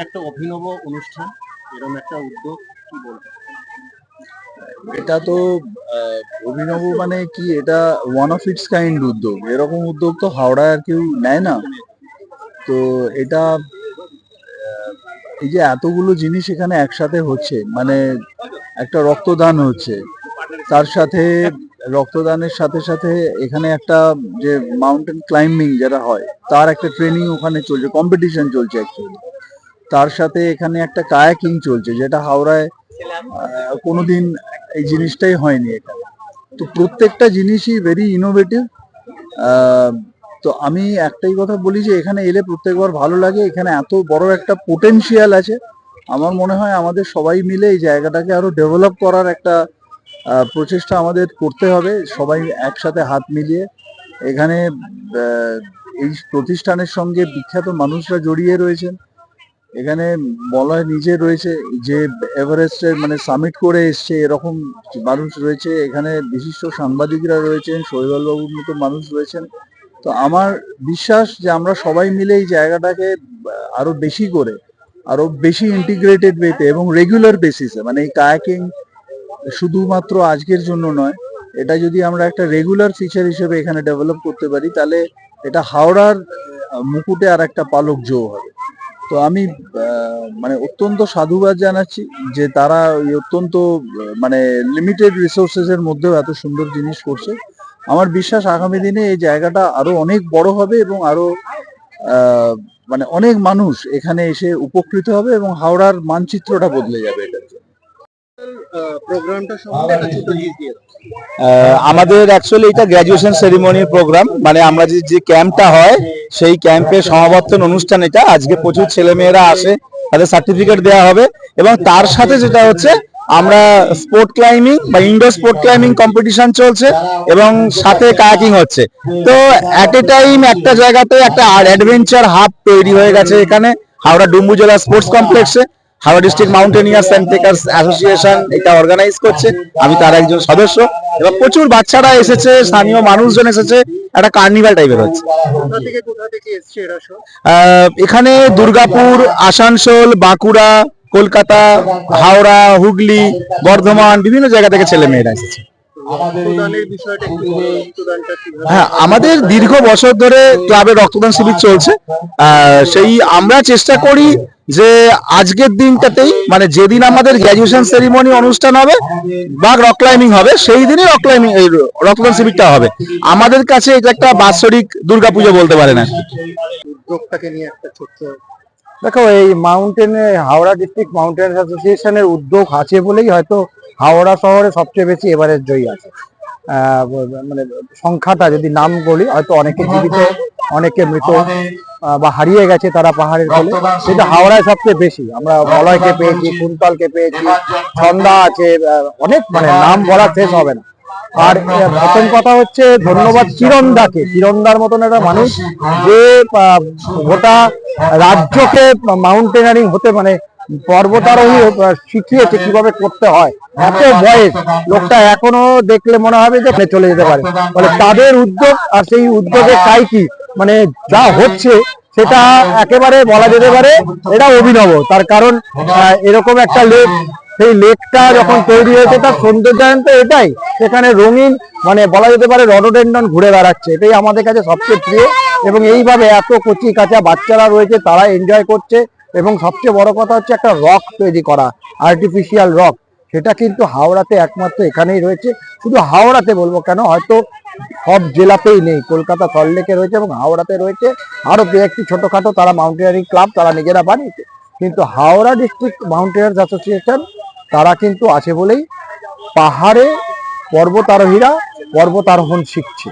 একটা অভিনব অনুষ্ঠান, এরকম একটা উদ্যোগ কি বলবো? এটা তো অভিনব মানে কি, এটা ওয়ান অফ ইটস কাইন্ড উদ্যোগ। এরকম উদ্যোগ তো হাওড়ায় আর কেউ নেয় না। তো এটা এই যে এতগুলো জিনিস এখানে একসাথে হচ্ছে, মানে একটা রক্তদান হচ্ছে, তার সাথে রক্তদানের সাথে সাথে এখানে একটা যে মাউন্টেন ক্লাইম্বিং যেটা হয় তার একটা ট্রেনিং ওখানে চলছে, কম্পিটিশন চলছে অ্যাকচুয়ালি। তার সাথে এখানে একটা কায়াকিং চলছে, যেটা হাওড়ায় কোনোদিন এই জিনিসটাই হয়নি এখানে। তো প্রত্যেকটা জিনিসই ভেরি ইনোভেটিভ। তো আমি একটাই কথা বলি যে এখানে এলে প্রত্যেকবার ভালো লাগে। এখানে এত বড় একটা পোটেনশিয়াল আছে। আমার মনে হয় আমাদের সবাই মিলে এই জায়গাটাকে আরো ডেভেলপ করার একটা প্রচেষ্টা আমাদের করতে হবে, সবাই একসাথে হাত মিলিয়ে। এখানে এই প্রতিষ্ঠানের সঙ্গে বিখ্যাত মানুষরা জড়িয়ে রয়েছেন। এখানে মলয় নিজে রয়েছে, যে এভারেস্টের মানে সামিট করে এসছে, এরকম মানুষ রয়েছে এখানে। বিশিষ্ট সাংবাদিকরা রয়েছেন, শৈবাল বাবুর মতো মানুষ রয়েছেন। তো আমার বিশ্বাস যে আমরা সবাই মিলে এই জায়গাটাকে আরো বেশি করে, আরো বেশি ইন্টিগ্রেটেড ওয়েতে এবং রেগুলার বেসিসে, মানে এই কায়াকিং শুধুমাত্র আজকের জন্য নয়, এটা যদি আমরা একটা রেগুলার ফিচার হিসেবে এখানে ডেভেলপ করতে পারি, তাহলে এটা হাওড়ার মুকুটে আর একটা পালক যোগ হবে। তো আমি মানে অত্যন্ত সাধুবাদ জানাচ্ছি যে তারা ওই অত্যন্ত মানে লিমিটেড রিসোর্সেস এর মধ্যেও এত সুন্দর জিনিস করছে। আমার বিশ্বাস আগামী দিনে এই জায়গাটা আরো অনেক বড় হবে এবং আরো মানে অনেক মানুষ এখানে এসে উপকৃত হবে এবং হাওড়ার মানচিত্রটা বদলে যাবে এটার জন্য। প্রোগ্রামটা সম্বন্ধে একটা ছোট জিনিস দিয়ে দাও। আমাদের অ্যাকচুয়ালি এটা গ্র্যাজুয়েশন সেরিমনির প্রোগ্রাম, মানে আমরা যে ক্যাম্পটা হয় সেই ক্যাম্পের সমাবর্তন অনুষ্ঠান। এটা আজকে প্রচুর ছেলেমেয়েরা আসে, তাদের সার্টিফিকেট দেওয়া হবে। এবং তার সাথে যেটা হচ্ছে, আমরা স্পোর্ট ক্লাইম্বিং বা ইনডোর স্পোর্ট ক্লাইম্বিং কম্পিটিশন চলছে এবং সাথে কায়াকিং হচ্ছে। তো অ্যাট এ টাইম একটা জায়গাতে একটা অ্যাডভেঞ্চার হাব তৈরি হয়ে গেছে এখানে হাওড়া ডুম্বুজলা স্পোর্টস কমপ্লেক্সে। Howrah district mountaineers and trekkers association এটা অর্গানাইজ করছে, আমি তার একজন সদস্য। এবং প্রচুর বাচ্চারা এসেছে, স্থানীয় মানুষজন এসেছে, একটা কার্নিভাল টাইপের হচ্ছে। কোথা থেকে এসছে এরা সব? এখানে দুর্গাপুর, আসানসোল, বাঁকুড়া, কলকাতা, হাওড়া, হুগলি, বর্ধমান, বিভিন্ন জায়গা থেকে ছেলে মেয়েরা এসেছে। হ্যাঁ, আমাদের দীর্ঘ বছর ধরে ক্লাবে রক্তদান শিবির চলছে। সেই আমরা চেষ্টা করি যে আজকের দিনটাতেই, মানে যেদিন আমাদের গ্র্যাজুয়েশন সেরিমনি অনুষ্ঠান হবে বা রক ক্লাইম্বিং হবে, সেই দিনই রক্তদান শিবিরটা হবে। আমাদের কাছে এটা একটা বাৎসরিক দুর্গাপুজো বলতে পারেন আর কি। উদ্যোগটাকে নিয়ে একটা ছোট্ট, দেখো, এই মাউন্টেনে হাওড়া ডিস্ট্রিক্ট মাউন্টেন অ্যাসোসিয়েশনের উদ্যোগ আছে বলেই হয়তো হাওড়া শহরে সবচেয়ে বেশি এভারেস্ট জয়ী আছে। মানে সংখ্যাটা যদি নাম বলি, হয়তো অনেকে জীবিত, অনেকে মৃত বা হারিয়ে গেছে তারা পাহাড়ের ফলে, সেটা হাওড়ায় সবচেয়ে বেশি। আমরা মলয়কে পেয়েছি, কুন্তলকে পেয়েছি, ছন্দা আছে, অনেক, মানে নাম বলা শেষ হবে না। আর প্রথম কথা হচ্ছে ধন্যবাদ চিরন্দাকে, চিরন্দার মতন একটা মানুষ যে গোটা রাজ্যকে মাউন্টেনারিং হতে, মানে পর্বতারোহী শিখিয়েছে কিভাবে করতে হয়। এত বয়স লোকটা, এখনো দেখলে মনে হবে যে চলে যেতে পারে। মানে তাদের উদ্যোগ, আর সেই উদ্যোগের তাই কি মানে যা হচ্ছে সেটা একেবারে বলা যেতে পারে এটা অভিনব। তার কারণ এরকম একটা লেক, সেই লেকটা যখন তৈরি হয়েছে তার সৌন্দর্যায়ন তো এটাই, সেখানে রঙিন, মানে বলা যেতে পারে রডোডেন্ড্রন ঘুরে বেড়াচ্ছে, এটাই আমাদের কাছে সবচেয়ে প্রিয়। এবং এইভাবে এত কচি কাঁচা বাচ্চারা রয়েছে, তারা এনজয় করছে। এবং সবচেয়ে বড় কথা হচ্ছে একটা রক তৈরি করা, আর্টিফিশিয়াল রক, সেটা কিন্তু হাওড়াতে একমাত্র এখানেই রয়েছে। শুধু হাওড়াতে বলবো কেন, হয়তো সব জেলাতেই নেই। কলকাতা সল্টলেকে রয়েছে এবং হাওড়াতে রয়েছে আরো দু একটি ছোটখাটো, তারা মাউন্টেনারিং ক্লাব তারা নিজেরা বানিয়েছে। কিন্তু হাওড়া ডিস্ট্রিক্ট মাউন্টেনার্স অ্যাসোসিয়েশন তারা কিন্তু আছে বলেই পাহাড়ে পর্বতারোহীরা পর্বতারোহণ শিখছে।